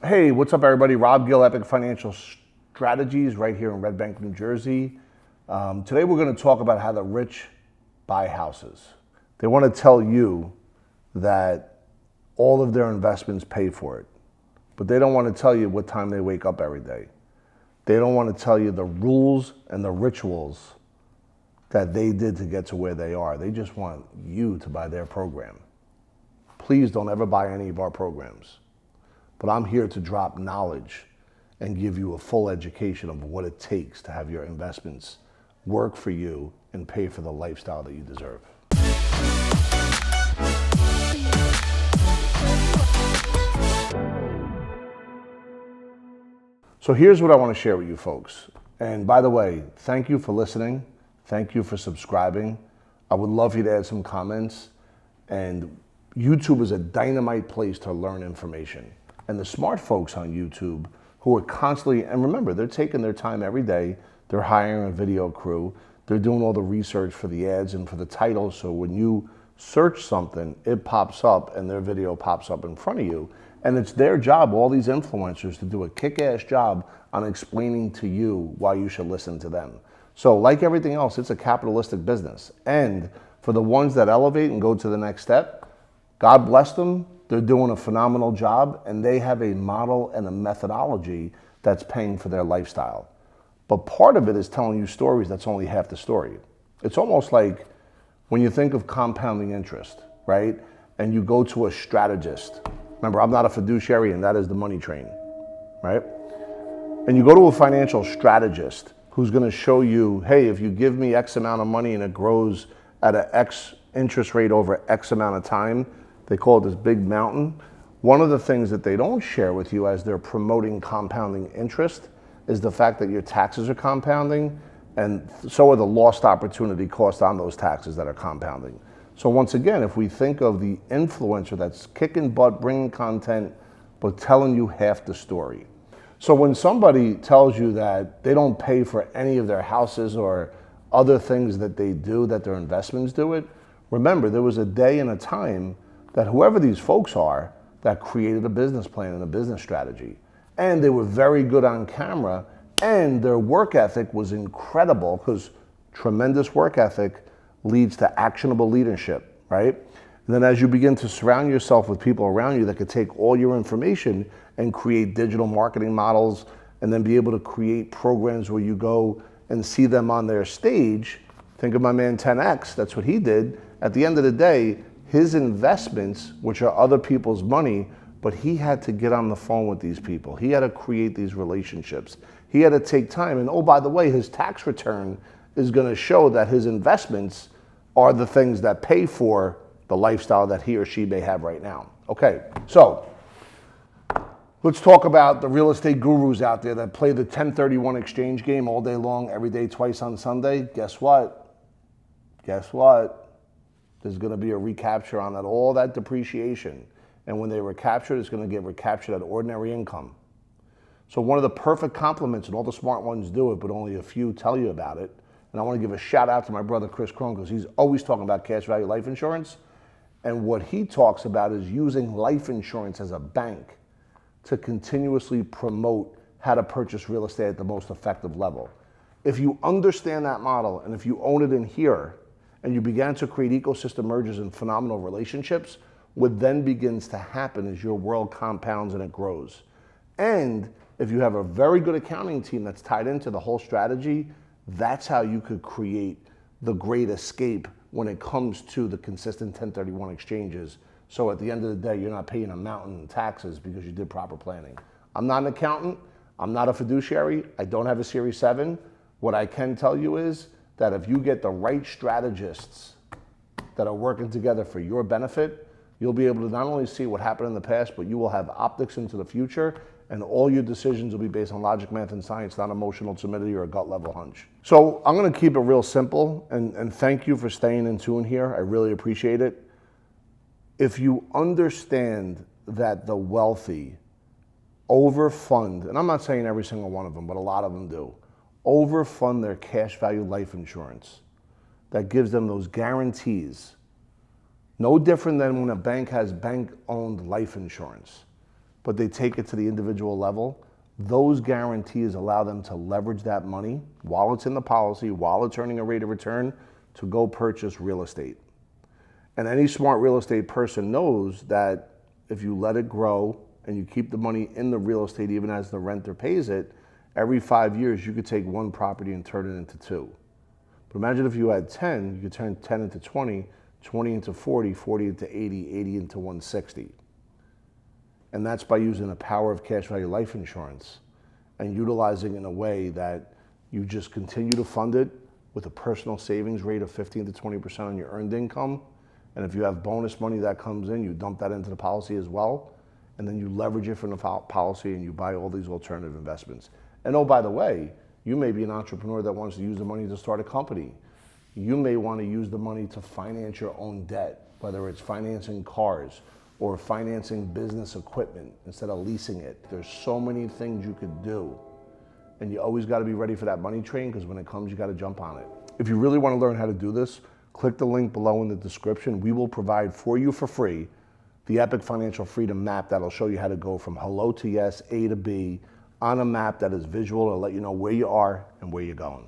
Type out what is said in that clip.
Hey, what's up, everybody? Rob Gill, Epic Financial Strategies, right here in Red Bank, New Jersey. Today we're going to talk about how the rich buy houses. They want to tell you that all of their investments pay for it, but they don't want to tell you what time they wake up every day. They don't want to tell you the rules and the rituals that they did to get to where they are. They just want you to buy their program. Please don't ever buy any of our programs. But I'm here to drop knowledge and give you a full education of what it takes to have your investments work for you and pay for the lifestyle that you deserve. So here's what I want to share with you folks. And by the way, thank you for listening. Thank you for subscribing. I would love you to add some comments. And YouTube is a dynamite place to learn information. And the smart folks on YouTube who are constantly, and remember, they're taking their time every day. They're hiring a video crew. They're doing all the research for the ads and for the titles. So when you search something, it pops up and their video pops up in front of you. And it's their job, all these influencers, to do a kick-ass job on explaining to you why you should listen to them. So like everything else, it's a capitalistic business. And for the ones that elevate and go to the next step, God bless them. They're doing a phenomenal job, and they have a model and a methodology that's paying for their lifestyle. But part of it is telling you stories that's only half the story. It's almost like when you think of compounding interest, right? And you go to a strategist. Remember, I'm not a fiduciary, and that is the money train, right? And you go to a financial strategist who's going to show you, hey, if you give me X amount of money and it grows at an X interest rate over X amount of time, they call it this big mountain. One of the things that they don't share with you as they're promoting compounding interest is the fact that your taxes are compounding, and so are the lost opportunity costs on those taxes that are compounding. So once again, if we think of the influencer that's kicking butt, bringing content, but telling you half the story. So when somebody tells you that they don't pay for any of their houses or other things that they do, that their investments do it, remember, there was a day and a time that whoever these folks are that created a business plan and a business strategy. And they were very good on camera, and their work ethic was incredible, because tremendous work ethic leads to actionable leadership, right? And then as you begin to surround yourself with people around you that could take all your information and create digital marketing models, and then be able to create programs where you go and see them on their stage. Think of my man 10X, that's what he did. At the end of the day, his investments, which are other people's money, but he had to get on the phone with these people. He had to create these relationships. He had to take time. And oh, by the way, his tax return is going to show that his investments are the things that pay for the lifestyle that he or she may have right now. Okay, so let's talk about the real estate gurus out there that play the 1031 exchange game all day long, every day, twice on Sunday. Guess what? Guess what? There's going to be a recapture on that, all that depreciation. And when they recapture, it's going to get recaptured at ordinary income. So one of the perfect compliments, and all the smart ones do it, but only a few tell you about it. And I want to give a shout out to my brother, Chris Crone, because he's always talking about cash value life insurance. And what he talks about is using life insurance as a bank to continuously promote how to purchase real estate at the most effective level. If you understand that model, and if you own it in here, and you began to create ecosystem mergers and phenomenal relationships, what then begins to happen is your world compounds and it grows. And if you have a very good accounting team that's tied into the whole strategy, that's how you could create the great escape when it comes to the consistent 1031 exchanges. So at the end of the day, you're not paying a mountain in taxes because you did proper planning. I'm not an accountant. I'm not a fiduciary. I don't have a Series 7. What I can tell you is that if you get the right strategists that are working together for your benefit, you'll be able to not only see what happened in the past, but you will have optics into the future, and all your decisions will be based on logic, math, and science, not emotional timidity or a gut level hunch. So I'm gonna keep it real simple, and thank you for staying in tune here. I really appreciate it. If you understand that the wealthy overfund, and I'm not saying every single one of them, but a lot of them do, overfund their cash value life insurance that gives them those guarantees. No different than when a bank has bank-owned life insurance. but they take it to the individual level, those guarantees allow them to leverage that money while it's in the policy, while it's earning a rate of return, to go purchase real estate. And any smart real estate person knows that if you let it grow and you keep the money in the real estate even as the renter pays it, every 5 years you could take one property and turn it into two. But imagine if you had 10, you could turn 10 into 20, 20 into 40, 40 into 80, 80 into 160. And that's by using the power of cash value life insurance and utilizing it in a way that you just continue to fund it with a personal savings rate of 15 to 20% on your earned income. And if you have bonus money that comes in, you dump that into the policy as well. And then you leverage it from the policy and you buy all these alternative investments. And oh, by the way, you may be an entrepreneur that wants to use the money to start a company. You may want to use the money to finance your own debt, whether it's financing cars or financing business equipment instead of leasing it. There's so many things you could do. And you always got to be ready for that money train, because when it comes, you got to jump on it. If you really want to learn how to do this, click the link below in the description. We will provide for you for free the Epic Financial Freedom Map that'll show you how to go from hello to yes, A to B, on a map that is visual to let you know where you are and where you're going.